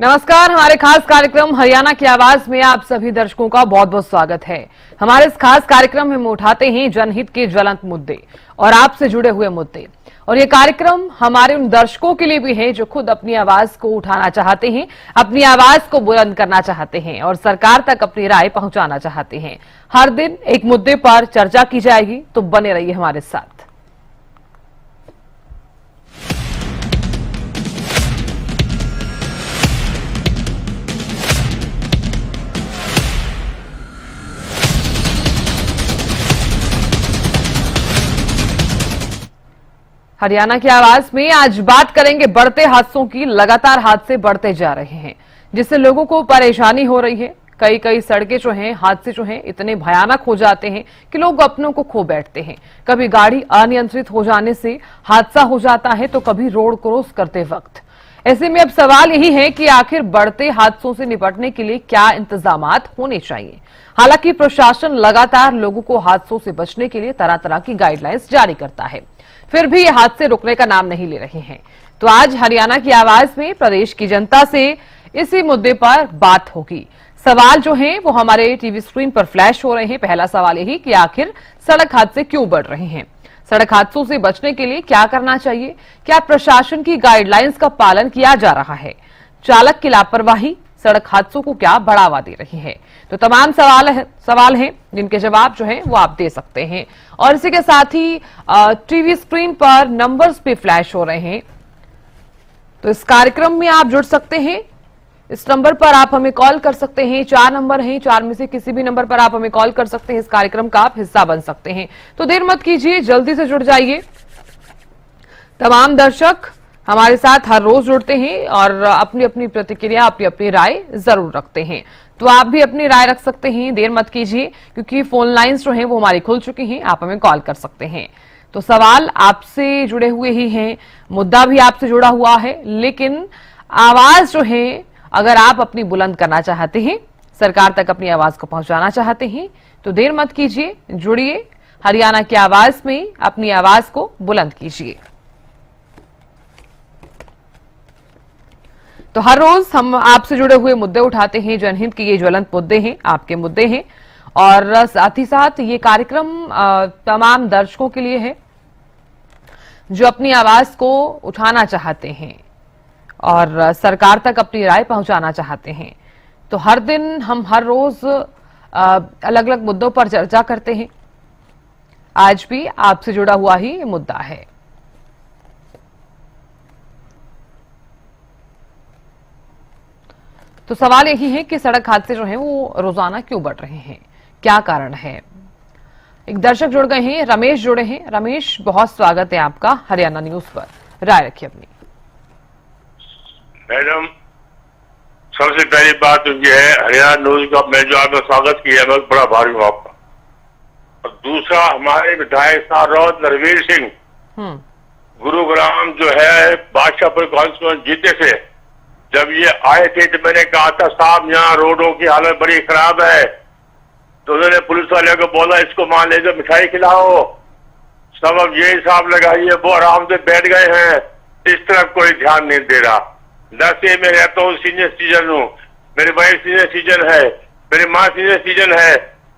नमस्कार, हमारे खास कार्यक्रम हरियाणा की आवाज में आप सभी दर्शकों का बहुत बहुत स्वागत है। हमारे इस खास कार्यक्रम में हम उठाते हैं जनहित के ज्वलंत मुद्दे और आपसे जुड़े हुए मुद्दे। और ये कार्यक्रम हमारे उन दर्शकों के लिए भी है जो खुद अपनी आवाज को उठाना चाहते हैं, अपनी आवाज को बुलंद करना चाहते हैं और सरकार तक अपनी राय पहुंचाना चाहते हैं। हर दिन एक मुद्दे पर चर्चा की जाएगी, तो बने रहिए हमारे साथ। हरियाणा की आवाज में आज बात करेंगे बढ़ते हादसों की। लगातार हादसे बढ़ते जा रहे हैं, जिससे लोगों को परेशानी हो रही है। कई सड़कें जो हैं, हादसे जो हैं, इतने भयानक हो जाते हैं कि लोग अपनों को खो बैठते हैं। कभी गाड़ी अनियंत्रित हो जाने से हादसा हो जाता है, तो कभी रोड क्रॉस करते वक्त। ऐसे में अब सवाल यही है कि आखिर बढ़ते हादसों से निपटने के लिए क्या इंतजामात होने चाहिए। हालांकि प्रशासन लगातार लोगों को हादसों से बचने के लिए तरह तरह की गाइडलाइंस जारी करता है, फिर भी ये हादसे रुकने का नाम नहीं ले रहे हैं। तो आज हरियाणा की आवाज में प्रदेश की जनता से इसी मुद्दे पर बात होगी। सवाल जो हैं वो हमारे टीवी स्क्रीन पर फ्लैश हो रहे हैं। पहला सवाल यही कि आखिर सड़क हादसे क्यों बढ़ रहे हैं, सड़क हादसों से बचने के लिए क्या करना चाहिए, क्या प्रशासन की गाइडलाइंस का पालन किया जा रहा है, चालक की लापरवाही सड़क हादसों को क्या बढ़ावा दे रही है। तो तमाम सवाल हैं जिनके जवाब जो हैं वो आप दे सकते हैं। और इसी के साथ ही टीवी स्क्रीन पर नंबर्स भी फ्लैश हो रहे हैं, तो इस कार्यक्रम में आप जुड़ सकते हैं। इस नंबर पर आप हमें कॉल कर सकते हैं। 4 नंबर हैं, 4 में से किसी भी नंबर पर आप हमें कॉल कर सकते हैं। इस कार्यक्रम का आप हिस्सा बन सकते हैं। तो देर मत कीजिए, जल्दी से जुड़ जाइए। तमाम दर्शक हमारे साथ हर रोज जुड़ते हैं और अपनी अपनी प्रतिक्रिया, अपनी अपनी राय जरूर रखते हैं। तो आप भी अपनी राय रख सकते हैं, देर मत कीजिए, क्योंकि फोन लाइंस जो हैं वो हमारी खुल चुकी हैं। आप हमें कॉल कर सकते हैं। तो सवाल आपसे जुड़े हुए ही हैं, मुद्दा भी आपसे जुड़ा हुआ है, लेकिन आवाज जो है अगर आप अपनी बुलंद करना चाहते हैं, सरकार तक अपनी आवाज को पहुंचाना चाहते हैं, तो देर मत कीजिए, जुड़िए हरियाणा की आवाज में, अपनी आवाज को बुलंद कीजिए। तो हर रोज हम आपसे जुड़े हुए मुद्दे उठाते हैं। जनहित के ये ज्वलंत मुद्दे हैं, आपके मुद्दे हैं। और साथ ही साथ ये कार्यक्रम तमाम दर्शकों के लिए है जो अपनी आवाज को उठाना चाहते हैं और सरकार तक अपनी राय पहुंचाना चाहते हैं। तो हर दिन हम हर रोज अलग अलग मुद्दों पर चर्चा करते हैं। आज भी आपसे जुड़ा हुआ ही ये मुद्दा है। तो सवाल यही है कि सड़क हादसे जो हैं वो रोजाना क्यों बढ़ रहे हैं, क्या कारण है। एक दर्शक जुड़ गए हैं, रमेश जुड़े हैं। रमेश, बहुत स्वागत है आपका हरियाणा न्यूज पर, राय रखिए अपनी। मैडम, सबसे पहली बात तो ये है, हरियाणा न्यूज का मैं जो आपका स्वागत किया, मैं बड़ा भारी हूँ आपका। और दूसरा, हमारे विधायक साहब नरवीर सिंह गुरुग्राम जो है बादशाहपुर कॉन्स्टिट्यूएंसी जीते थे, जब ये आए थे तो मैंने कहा था साहब यहाँ रोडों की हालत बड़ी खराब है। तो उन्होंने पुलिस वाले को बोला इसको मान ले, मिठाई खिलाओ। सब अब ये हिसाब लगाइए, वो आराम से बैठ गए हैं, इस तरफ कोई ध्यान नहीं दे रहा। दस में रहता हूँ, सीनियर सिटीजन हूँ, मेरी वाइफ सीनियर सिटीजन है, मेरी माँ सीनियर सिटीजन है।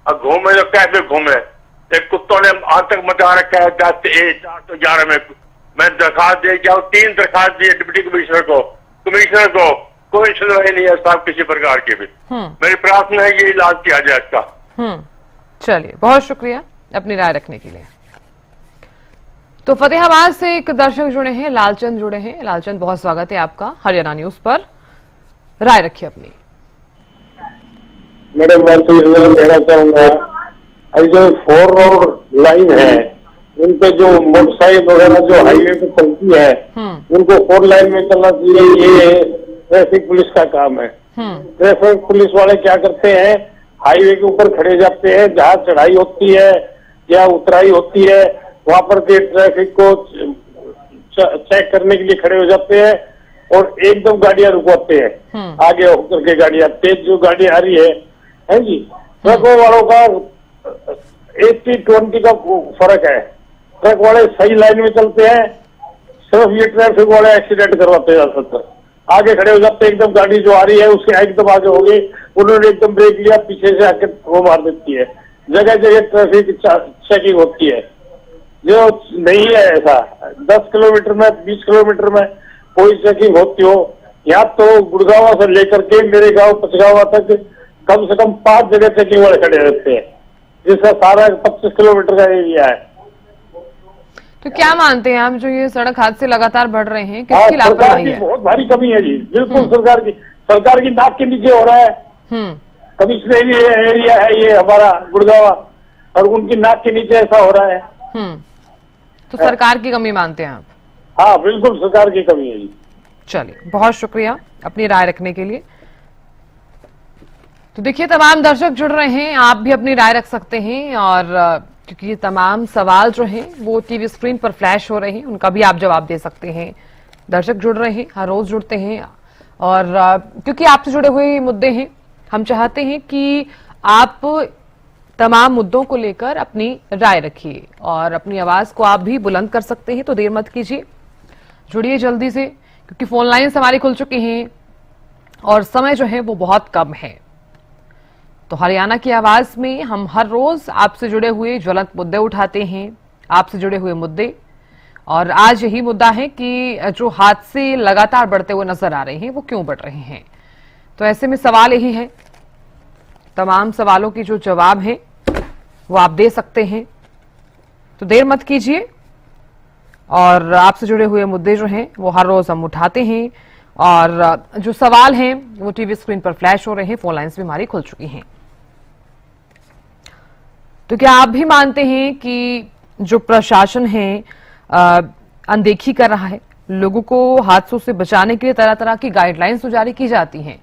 अब घूमे तो कैसे घूमे, एक कुत्तों ने आतंक मचा रखा है 411 में। मैं दरखास्त दे के 3 दरखास्त दी डिप्टी कमिश्नर को, कोई सुनवाई नहीं है साहब किसी प्रकार की भी। मेरी प्रार्थना है ये इलाज किया जाए इसका। चलिए, बहुत शुक्रिया अपनी राय रखने के लिए। तो फतेहाबाद से एक दर्शक जुड़े हैं, लालचंद जुड़े हैं। लालचंद, बहुत स्वागत है आपका हरियाणा न्यूज पर, राय रखिए अपनी। मैडम, मैं तो ये कहना चाहूंगा, जो 4 रोड लाइन है उन पे जो मोटरसाइकिल वगैरह जो हाईवे पे चलती है उनको 4 लाइन में चलना चाहिए। ये ट्रैफिक पुलिस का काम है। ट्रैफिक पुलिस वाले क्या करते हैं, हाईवे के ऊपर खड़े जाते हैं, जहाँ चढ़ाई होती है या उतराई होती है वहां पर के ट्रैफिक को चेक करने के लिए खड़े हो जाते हैं और एकदम गाड़ियां रुकवाते हैं। आगे होकर के गाड़ियां, तेज जो गाड़ी आ रही है जी, ट्रकों वालों का 80-20 का फर्क है। ट्रक वाले सही लाइन में चलते हैं, सिर्फ ये ट्रैफिक वाले एक्सीडेंट करवाते हैं। आगे खड़े हो जाते, एकदम गाड़ी जो आ रही है उसके एकदम आगे हो गए, उन्होंने एकदम ब्रेक लिया, पीछे से आके वो मार देती है। जगह जगह ट्रैफिक चेकिंग होती है, जो नहीं है ऐसा। 10 किलोमीटर में 20 किलोमीटर में कोई चेकिंग होती हो, यहाँ तो गुड़गांव से लेकर के मेरे गांव पचगावा तक कम से कम 5 जगह चेकिंग वाले खड़े रहते हैं, जिसका सारा 25 किलोमीटर का एरिया है। तो क्या मानते हैं आप, जो ये सड़क हादसे लगातार बढ़ रहे हैं, हाँ, किसकी सरकार लापरवाही की है? बहुत भारी कमी है जी, बिल्कुल सरकार की नाक के नीचे हो रहा है। कमिश्नरी एरिया है ये हमारा गुड़गांव, और उनकी नाक के नीचे ऐसा हो रहा है। तो सरकार की कमी मानते हैं आप? हाँ, बिल्कुल सरकार की कमी है जी। चलिए, बहुत शुक्रिया अपनी राय रखने के लिए। तो देखिए, तमाम दर्शक जुड़ रहे हैं, आप भी अपनी राय रख सकते हैं, और क्योंकि ये तमाम सवाल जो हैं वो टीवी स्क्रीन पर फ्लैश हो रहे हैं, उनका भी आप जवाब दे सकते हैं। दर्शक जुड़ रहे हैं, हर रोज जुड़ते हैं, और क्योंकि आपसे जुड़े हुए मुद्दे हैं, हम चाहते हैं कि आप तमाम मुद्दों को लेकर अपनी राय रखिए, और अपनी आवाज को आप भी बुलंद कर सकते हैं। तो देर मत कीजिए, जुड़िए जल्दी से, क्योंकि फोन लाइन हमारी खुल चुकी हैं और समय जो है वो बहुत कम है। तो हरियाणा की आवाज में हम हर रोज आपसे जुड़े हुए ज्वलंत मुद्दे उठाते हैं, आपसे जुड़े हुए मुद्दे, और आज यही मुद्दा है कि जो हादसे लगातार बढ़ते हुए नजर आ रहे हैं वो क्यों बढ़ रहे हैं। तो ऐसे में सवाल यही है, तमाम सवालों की जो जवाब है वो आप दे सकते हैं। तो देर मत कीजिए, और आपसे जुड़े हुए मुद्दे जो हैं वो हर रोज हम उठाते हैं, और जो सवाल हैं वो टीवी स्क्रीन पर फ्लैश हो रहे हैं, फोन लाइंस भी हमारी खुल चुकी हैं। तो क्या आप भी मानते हैं कि जो प्रशासन है अनदेखी कर रहा है, लोगों को हादसों से बचाने के लिए तरह तरह की गाइडलाइंस तो जारी की जाती हैं,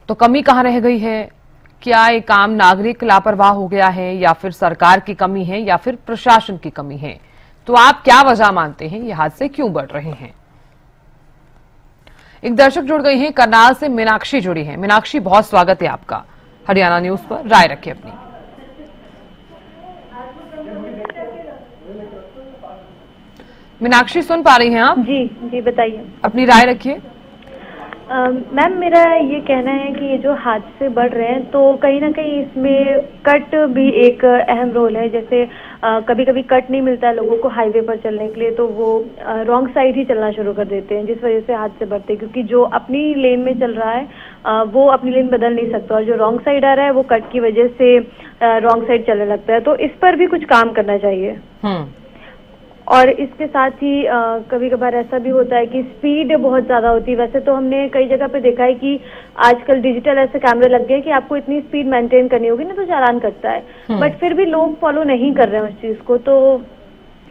तो कमी कहां रह गई है? क्या एक आम नागरिक लापरवाह हो गया है, या फिर सरकार की कमी है, या फिर प्रशासन की कमी है? तो आप क्या वजह मानते हैं, ये हादसे क्यों बढ़ रहे हैं? एक दर्शक जुड़ गई हैं, करनाल से मीनाक्षी जुड़ी हैं। मीनाक्षी, बहुत स्वागत है आपका हरियाणा न्यूज पर, राय रखिए अपनी। मीनाक्षी, सुन पा रही हैं आप? जी जी, बताइए। अपनी राय रखिए। मैम, मेरा ये कहना है कि ये जो हादसे बढ़ रहे हैं, तो कहीं ना कहीं इसमें कट भी एक अहम रोल है। जैसे कभी कभी कट नहीं मिलता है लोगों को हाईवे पर चलने के लिए, तो वो रॉन्ग साइड ही चलना शुरू कर देते हैं, जिस वजह से हादसे बढ़ते हैं। क्योंकि जो अपनी लेन में चल रहा है वो अपनी लेन बदल नहीं सकता, और जो रॉन्ग साइड आ रहा है वो कट की वजह से रॉन्ग साइड चलने लगता है। तो इस पर भी कुछ काम करना चाहिए। और इसके साथ ही कभी कभार ऐसा भी होता है कि स्पीड बहुत ज्यादा होती है। वैसे तो हमने कई जगह पे देखा है कि आजकल डिजिटल ऐसे कैमरे लग गए कि आपको इतनी स्पीड मेंटेन करनी होगी ना तो चालान कटता है, बट फिर भी लोग फॉलो नहीं कर रहे हैं उस चीज को। तो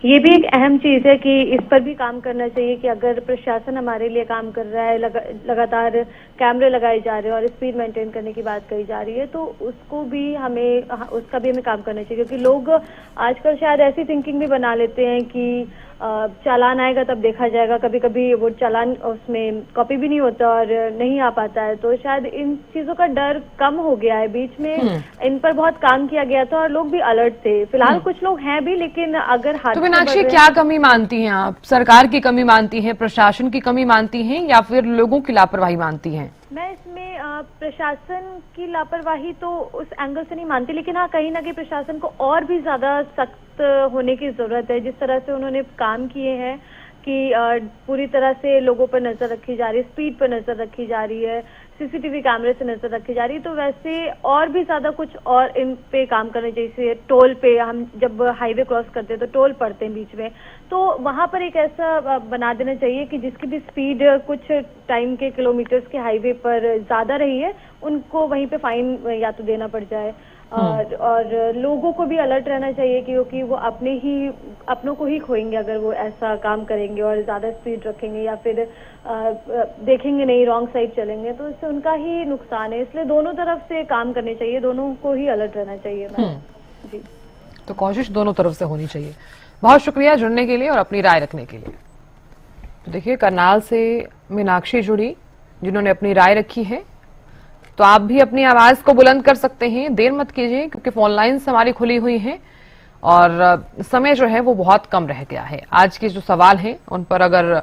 ये भी एक अहम चीज है कि इस पर भी काम करना चाहिए कि अगर प्रशासन हमारे लिए काम कर रहा है, लगातार कैमरे लगाए जा रहे हैं और स्पीड मेंटेन करने की बात कही जा रही है, तो उसका भी हमें काम करना चाहिए। क्योंकि लोग आजकल शायद ऐसी थिंकिंग भी बना लेते हैं कि चालान आएगा तब देखा जाएगा। कभी कभी वो चालान उसमें कॉपी भी नहीं होता और नहीं आ पाता है, तो शायद इन चीजों का डर कम हो गया है। बीच में इन पर बहुत काम किया गया था और लोग भी अलर्ट थे। फिलहाल कुछ लोग हैं भी, लेकिन अगर तो मीनाक्षी, क्या कमी मानती हैं आप? सरकार की कमी मानती हैं, प्रशासन की कमी मानती हैं, या फिर लोगों की लापरवाही मानती हैं? मैं इसमें प्रशासन की लापरवाही तो उस एंगल से नहीं मानती, लेकिन हाँ, कहीं ना कहीं प्रशासन को और भी ज्यादा सख्त होने की जरूरत है। जिस तरह से उन्होंने काम किए हैं कि पूरी तरह से लोगों पर नजर रखी जा रही है, स्पीड पर नजर रखी जा रही है, सीसीटीवी कैमरे से नजर रखी जा रही है, तो वैसे और भी ज्यादा कुछ और इन पे काम करना चाहिए। जैसे टोल पे हम जब हाईवे क्रॉस करते हैं तो टोल पड़ते हैं बीच में, तो वहां पर एक ऐसा बना देना चाहिए कि जिसकी भी स्पीड कुछ टाइम के किलोमीटर्स के हाईवे पर ज्यादा रही है, उनको वहीं पे फाइन या तो देना पड़ जाए। और लोगों को भी अलर्ट रहना चाहिए, क्योंकि वो अपनों को ही खोएंगे अगर वो ऐसा काम करेंगे और ज्यादा स्पीड रखेंगे या फिर देखेंगे नहीं, रॉन्ग साइड चलेंगे, तो इससे उनका ही नुकसान है। इसलिए दोनों तरफ से काम करने चाहिए, दोनों को ही अलर्ट रहना चाहिए। जी, तो कोशिश दोनों तरफ से होनी चाहिए। बहुत शुक्रिया जुड़ने के लिए और अपनी राय रखने के लिए। तो देखिए, करनाल से मीनाक्षी जुड़ी, जिन्होंने अपनी राय रखी है। तो आप भी अपनी आवाज को बुलंद कर सकते हैं, देर मत कीजिए, क्योंकि फोन लाइन्स हमारी खुली हुई हैं और समय जो है वो बहुत कम रह गया है। आज के जो सवाल हैं उन पर अगर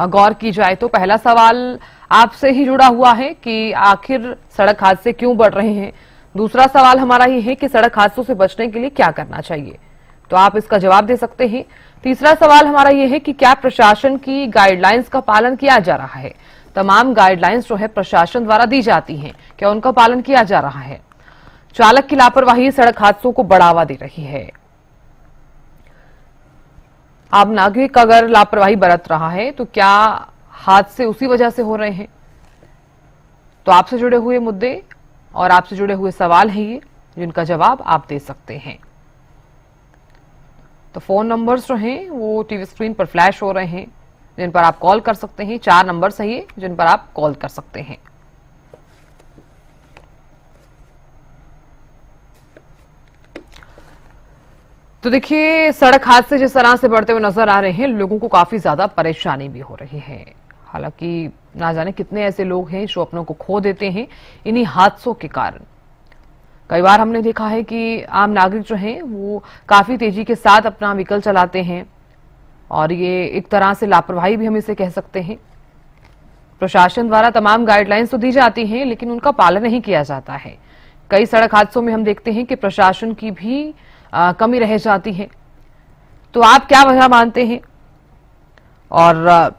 गौर की जाए तो पहला सवाल आपसे ही जुड़ा हुआ है कि आखिर सड़क हादसे क्यों बढ़ रहे हैं। दूसरा सवाल हमारा ये है कि सड़क हादसों से बचने के लिए क्या करना चाहिए, तो आप इसका जवाब दे सकते हैं। तीसरा सवाल हमारा ये है कि क्या प्रशासन की गाइडलाइंस का पालन किया जा रहा है। तमाम गाइडलाइंस जो है प्रशासन द्वारा दी जाती हैं, क्या उनका पालन किया जा रहा है। चालक की लापरवाही सड़क हादसों को बढ़ावा दे रही है। आम नागरिक अगर लापरवाही बरत रहा है तो क्या हादसे उसी वजह से हो रहे हैं। तो आपसे जुड़े हुए मुद्दे और आपसे जुड़े हुए सवाल हैं ये, जिनका जवाब आप दे सकते हैं। तो फोन नंबर्स जो हैं वो टीवी स्क्रीन पर फ्लैश हो रहे हैं, जिन पर आप कॉल कर सकते हैं। 4 नंबर सही है जिन पर आप कॉल कर सकते हैं। तो देखिए, सड़क हादसे जिस तरह से बढ़ते हुए नजर आ रहे हैं, लोगों को काफी ज्यादा परेशानी भी हो रही है। हालांकि ना जाने कितने ऐसे लोग हैं जो अपनों को खो देते हैं इन्हीं हादसों के कारण। कई बार हमने देखा है कि आम नागरिक जो हैं वो काफी तेजी के साथ अपना व्हीकल चलाते हैं और ये एक तरह से लापरवाही भी हम इसे कह सकते हैं। प्रशासन द्वारा तमाम गाइडलाइंस तो दी जाती हैं लेकिन उनका पालन नहीं किया जाता है। कई सड़क हादसों में हम देखते हैं कि प्रशासन की भी कमी रह जाती है। तो आप क्या वजह मानते हैं। और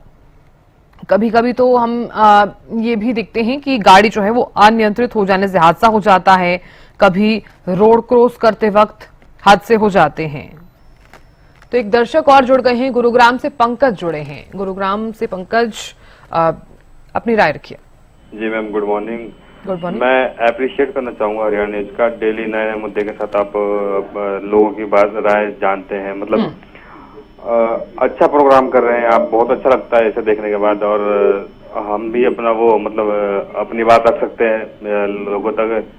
कभी कभी तो हम ये भी देखते हैं कि गाड़ी जो है वो अनियंत्रित हो जाने से हादसा हो जाता है। कभी रोड क्रॉस करते वक्त हादसे हो जाते हैं। तो एक दर्शक और जुड़ गए हैं, गुरुग्राम से पंकज जुड़े हैं। गुरुग्राम से पंकज, अपनी राय रखिए। जी ma'am, good morning. Good morning. मैं अप्रिशिएट करना चाहूंगा हरियाणा न्यूज का। डेली नए नए मुद्दे के साथ आप लोगों की बात राय जानते हैं। मतलब अच्छा प्रोग्राम कर रहे हैं आप, बहुत अच्छा लगता है इसे देखने के बाद। और हम भी अपना वो मतलब अपनी बात रख सकते हैं लोगों तक।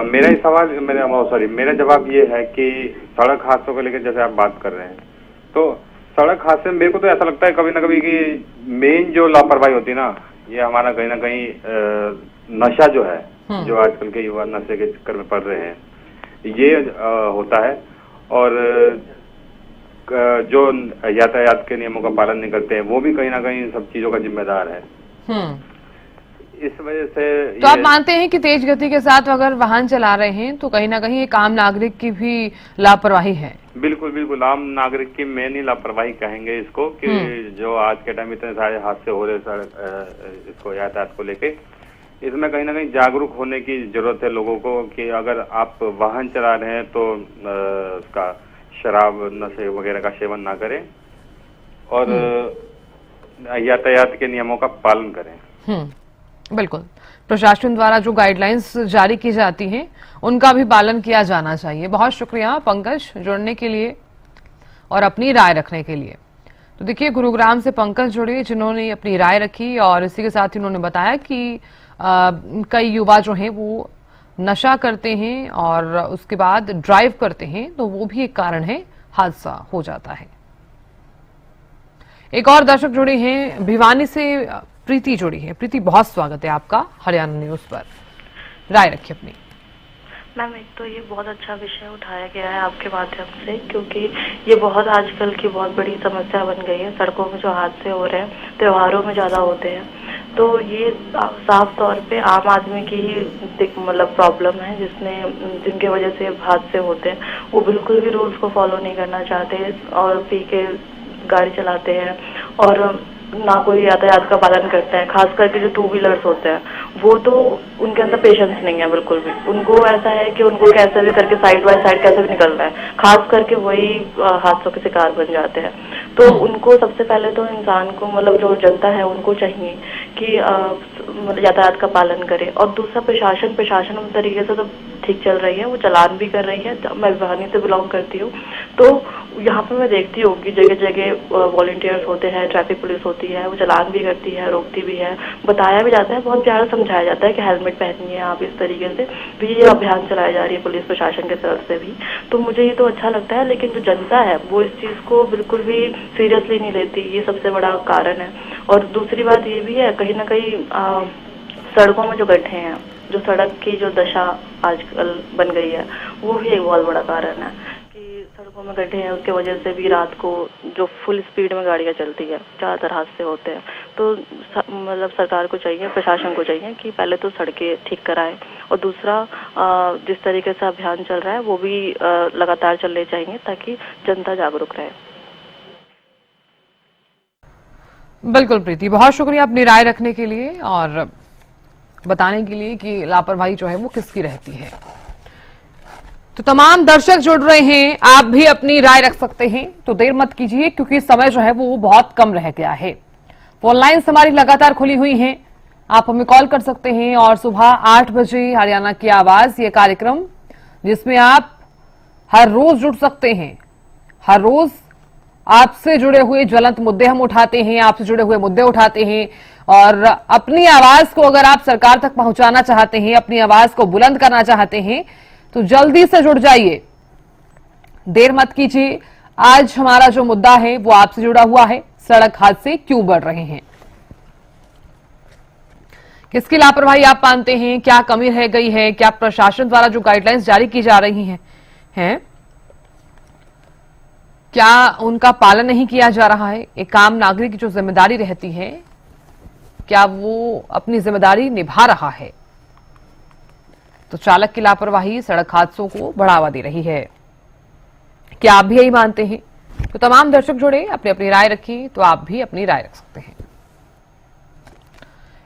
मेरा ही सवाल मेरा जवाब ये है कि सड़क हादसों को लेकर जैसे आप बात कर रहे हैं, तो सड़क हादसे में मेरे को तो ऐसा लगता है कभी ना कभी कि मेन जो लापरवाही होती है ना, ये हमारा कहीं ना कहीं नशा जो है, जो आजकल के युवा नशे के चक्कर में पड़ रहे हैं, ये होता है। और जो यातायात के नियमों का पालन नहीं करते हैं, वो भी कहीं ना कहीं इन सब चीजों का जिम्मेदार है। इस वजह से तो आप मानते हैं कि तेज गति के साथ अगर वाहन चला रहे हैं तो कहीं ना कहीं एक आम नागरिक की भी लापरवाही है। बिल्कुल बिल्कुल, आम नागरिक की मेन ही लापरवाही कहेंगे इसको कि जो आज के टाइम इतने सारे हादसे हो रहे सड़क इसको यातायात को लेके, इसमें कहीं ना कहीं जागरूक होने की जरूरत है लोगों को कि अगर आप वाहन चला रहे हैं तो उसका शराब नशे वगैरह का सेवन ना करें और यातायात के नियमों का पालन करें। बिल्कुल, प्रशासन द्वारा जो गाइडलाइंस जारी की जाती हैं उनका भी पालन किया जाना चाहिए। बहुत शुक्रिया पंकज जुड़ने के लिए और अपनी राय रखने के लिए। तो देखिए, गुरुग्राम से पंकज जुड़े जिन्होंने अपनी राय रखी और इसी के साथ ही उन्होंने बताया कि कई युवा जो हैं वो नशा करते हैं और उसके बाद ड्राइव करते हैं, तो वो भी एक कारण है, हादसा हो जाता है। एक और दर्शक जुड़े हैं, भिवानी से प्रीति जुड़ी है। प्रीति, बहुत स्वागत है आपका हरियाणा न्यूज पर। राय रखिए अपनी। मैम, एक तो ये बहुत अच्छा विषय उठाया गया है आपके माध्यम से, क्योंकि ये बहुत आजकल की बहुत बड़ी समस्या बन गई है। सड़कों में जो हादसे हो रहे हैं त्योहारों में ज़्यादा होते हैं, तो ये साफ तौर पे आम आदमी की ही मतलब प्रॉब्लम है, जिनके वजह से हादसे होते हैं। वो बिल्कुल भी रूल्स को फॉलो नहीं करना चाहते और पी के गाड़ी चलाते हैं और ना कोई यातायात का पालन करते हैं। खास करके जो 2 व्हीलर्स होते हैं वो तो उनके अंदर पेशेंस नहीं है बिल्कुल भी। उनको ऐसा है कि उनको कैसे भी करके साइड बाय साइड कैसे भी निकलना है, खास करके वही हादसों के शिकार बन जाते हैं। तो उनको सबसे पहले तो इंसान को मतलब जो जनता है उनको चाहिए कि यातायात का पालन करे। और दूसरा प्रशासन उस तरीके से तो ठीक चल रही है, वो चालान भी कर रही है। मैं भिवानी से बिलोंग करती हूँ, तो यहाँ पे मैं देखती हूँ कि जगह जगह वॉलंटियर्स होते हैं, ट्रैफिक पुलिस होती है, वो चालान भी करती है, रोकती भी है, बताया भी जाता है, बहुत प्यारा समझाया जाता है कि हेलमेट पहनिए आप। इस तरीके से भी ये अभियान चलाई जा रही है पुलिस प्रशासन के तरफ से भी। तो मुझे ये तो अच्छा लगता है, लेकिन जो जनता है वो इस चीज़ को बिल्कुल भी सीरियसली नहीं लेती, ये सबसे बड़ा कारण है। और दूसरी बात ये भी है, कहीं ना कहीं सड़कों में जो गड्ढे हैं जो सड़क की जो दशा आजकल बन गई है वो भी एक बहुत बड़ा कारण है कि सड़कों में गड्ढे हैं, उसके वजह से भी रात को जो फुल स्पीड में गाड़ियां चलती है ज़्यादातर हादसे होते हैं। तो मतलब सरकार को चाहिए, प्रशासन को चाहिए कि पहले तो सड़कें ठीक कराएं और दूसरा जिस तरीके से अभियान चल रहा है वो भी लगातार चलने चाहिए ताकि जनता जागरूक रहे। बिल्कुल प्रीति, बहुत शुक्रिया अपनी राय रखने के लिए और बताने के लिए कि लापरवाही जो है वो किसकी रहती है। तो तमाम दर्शक जुड़ रहे हैं, आप भी अपनी राय रख सकते हैं, तो देर मत कीजिए क्योंकि समय जो है वो बहुत कम रह गया है। फोन लाइन्स हमारी लगातार खुली हुई हैं, आप हमें कॉल कर सकते हैं और सुबह 8 बजे हरियाणा की आवाज ये कार्यक्रम जिसमें आप हर रोज जुड़ सकते हैं। हर रोज आपसे जुड़े हुए ज्वलंत मुद्दे हम उठाते हैं, आपसे जुड़े हुए मुद्दे उठाते हैं और अपनी आवाज को अगर आप सरकार तक पहुंचाना चाहते हैं, अपनी आवाज को बुलंद करना चाहते हैं तो जल्दी से जुड़ जाइए, देर मत कीजिए। आज हमारा जो मुद्दा है वो आपसे जुड़ा हुआ है, सड़क हादसे क्यों बढ़ रहे हैं, किसकी लापरवाही आप मानते हैं, क्या कमी रह गई है, क्या प्रशासन द्वारा जो गाइडलाइंस जारी की जा रही हैं क्या उनका पालन नहीं किया जा रहा है। एक आम नागरिक की जो जिम्मेदारी रहती है क्या वो अपनी जिम्मेदारी निभा रहा है। तो चालक की लापरवाही सड़क हादसों को बढ़ावा दे रही है, क्या आप भी यही मानते हैं। तो तमाम दर्शक जुड़े, अपनी अपनी राय रखिए, तो आप भी अपनी राय रख सकते हैं।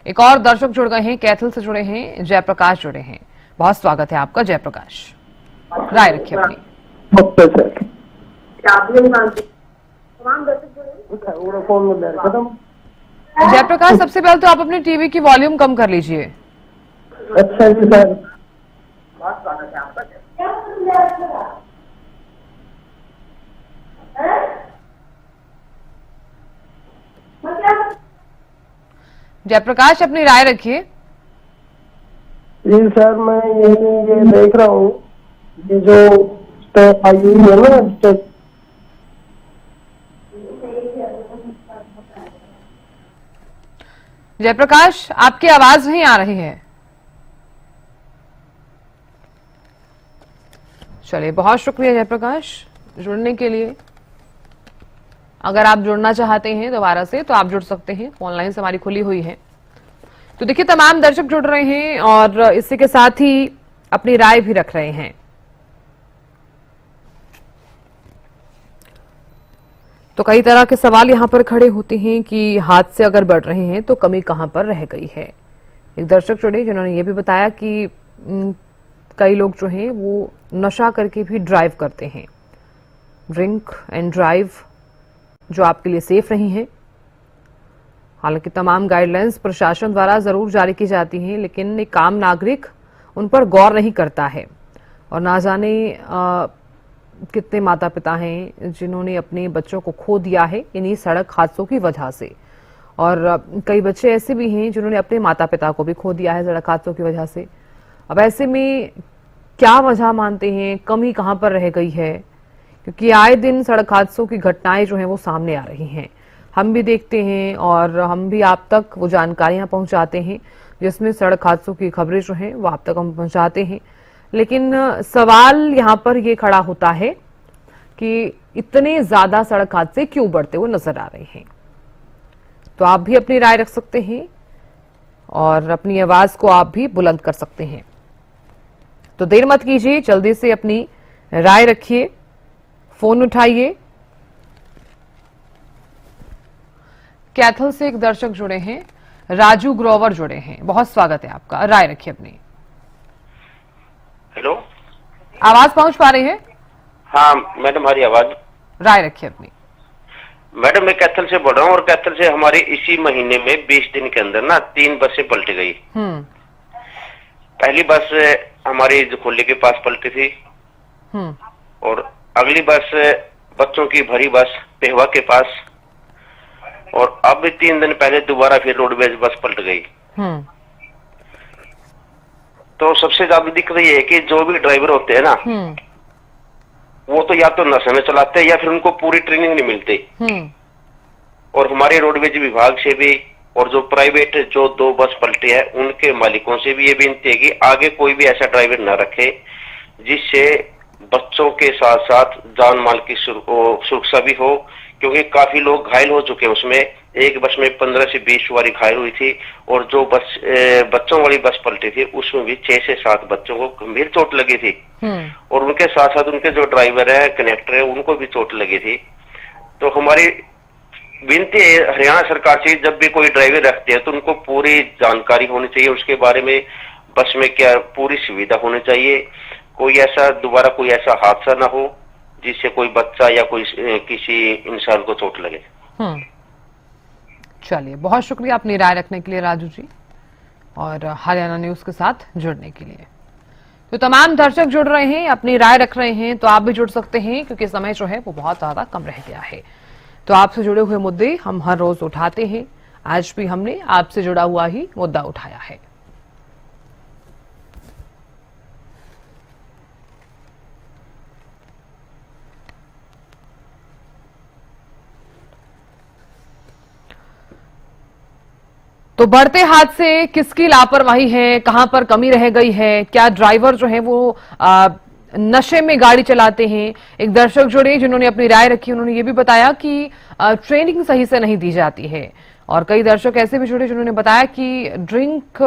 एक और दर्शक जुड़ गए हैं, कैथल से जुड़े हैं, जयप्रकाश जुड़े हैं, बहुत स्वागत है आपका जयप्रकाश, राय रखिए अपनी। जयप्रकाश, सबसे पहले तो आप अपनी टीवी की वॉल्यूम कम कर लीजिए। अच्छा जी सर। जयप्रकाश, अपनी राय रखिए। जी सर, मैं ये देख रहा हूँ ये जो स्टेप आई हुई है ना, स्टेप जयप्रकाश, आपकी आवाज नहीं आ रही है। चलिए, बहुत शुक्रिया जयप्रकाश जुड़ने के लिए। अगर आप जुड़ना चाहते हैं दोबारा से तो आप जुड़ सकते हैं, फोन लाइन हमारी खुली हुई है। तो देखिए, तमाम दर्शक जुड़ रहे हैं और इसी के साथ ही अपनी राय भी रख रहे हैं। तो कई तरह के सवाल यहां पर खड़े होते हैं कि हादसे अगर बढ़ रहे हैं तो कमी कहां पर रह गई है। एक दर्शक जुड़े जिन्होंने ये भी बताया कि कई लोग जो हैं वो नशा करके भी ड्राइव करते हैं। ड्रिंक एंड ड्राइव जो आपके लिए सेफ नहीं है। हालांकि तमाम गाइडलाइंस प्रशासन द्वारा जरूर जारी की जाती हैं, लेकिन एक आम नागरिक उन पर गौर नहीं करता है। और ना जाने कितने माता पिता हैं जिन्होंने अपने बच्चों को खो दिया है इन्हीं सड़क हादसों की वजह से, और कई बच्चे ऐसे भी हैं जिन्होंने अपने माता पिता को भी खो दिया है सड़क हादसों की वजह से। अब ऐसे में क्या वजह मानते हैं, कमी कहां पर रह गई है, क्योंकि आए दिन सड़क हादसों की घटनाएं जो हैं वो सामने आ रही हैं। हम भी देखते हैं और हम भी आप तक वो जानकारियां पहुंचाते हैं जिसमें सड़क हादसों की खबरें जो हैं वो आप तक हम पहुंचाते हैं। लेकिन सवाल यहां पर ये खड़ा होता है कि इतने ज्यादा सड़क हादसे क्यों बढ़ते हुए नजर आ रहे हैं। तो आप भी अपनी राय रख सकते हैं और अपनी आवाज को आप भी बुलंद कर सकते हैं। तो देर मत कीजिए, जल्दी से अपनी राय रखिए, फोन उठाइए। कैथल से एक दर्शक जुड़े हैं, राजू ग्रोवर जुड़े हैं, बहुत स्वागत है आपका, राय रखिए अपनी। हेलो, आवाज पहुंच पा रही है? हाँ मैडम, हमारी आवाज। राय रखिए अपनी। मैडम, मैं कैथल से बोल रहा हूँ और कैथल से हमारी इसी महीने में 20 दिन के अंदर ना 3 बसें पलट गई। पहली बस हमारी खोले के पास पलटी थी और अगली बस बच्चों की भरी बस पेहवा के पास, और अब 3 दिन पहले दोबारा फिर रोडवेज बस पलट गई। तो सबसे ज्यादा दिक्कत ये है कि जो भी ड्राइवर होते हैं ना वो तो या तो नशे में चलाते हैं या फिर उनको पूरी ट्रेनिंग नहीं मिलती। और हमारे रोडवेज विभाग से भी और जो प्राइवेट जो 2 बस पलटी है उनके मालिकों से भी ये विनती है कि आगे कोई भी ऐसा ड्राइवर न रखे जिससे बच्चों के साथ साथ जान माल की सुरक्षा भी हो, क्योंकि काफी लोग घायल हो चुके हैं उसमें। एक बस में 15 से 20 सवारी घायल हुई थी और जो बस बच्चों वाली बस पलटी थी उसमें भी 6 से 7 बच्चों को गंभीर चोट लगी थी और उनके साथ साथ उनके जो ड्राइवर है, कंडक्टर है, उनको भी चोट लगी थी। तो हमारी विनती है हरियाणा सरकार से, जब भी कोई ड्राइवर रखते हैं तो उनको पूरी जानकारी होनी चाहिए उसके बारे में, बस में क्या पूरी सुविधा होनी चाहिए, कोई ऐसा दोबारा कोई ऐसा हादसा ना हो जिससे कोई बच्चा या कोई किसी इंसान को चोट लगे। चलिए, बहुत शुक्रिया अपनी राय रखने के लिए राजू जी और हरियाणा न्यूज के साथ जुड़ने के लिए। तो तमाम दर्शक जुड़ रहे हैं, अपनी राय रख रहे हैं, तो आप भी जुड़ सकते हैं क्योंकि समय जो है वो बहुत ज्यादा कम रह गया है। तो आपसे जुड़े हुए मुद्दे हम हर रोज उठाते हैं, आज भी हमने आपसे जुड़ा हुआ ही मुद्दा उठाया है। तो बढ़ते हादसे किसकी लापरवाही है, कहां पर कमी रह गई है, क्या ड्राइवर जो है वो नशे में गाड़ी चलाते हैं? एक दर्शक जुड़े जिन्होंने अपनी राय रखी, उन्होंने ये भी बताया कि ट्रेनिंग सही से नहीं दी जाती है और कई दर्शक ऐसे भी जुड़े जिन्होंने बताया कि ड्रिंक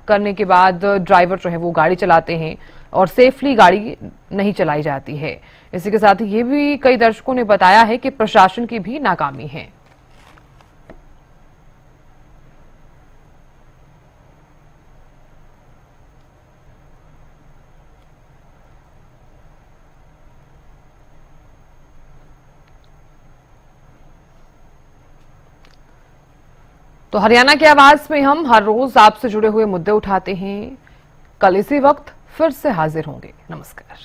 करने के बाद ड्राइवर जो है वो गाड़ी चलाते हैं और सेफली गाड़ी नहीं चलाई जाती है। इसी के साथ ही ये भी कई दर्शकों ने बताया है कि प्रशासन की भी नाकामी है। तो हरियाणा की आवाज में हम हर रोज आपसे जुड़े हुए मुद्दे उठाते हैं। कल इसी वक्त फिर से हाजिर होंगे। नमस्कार।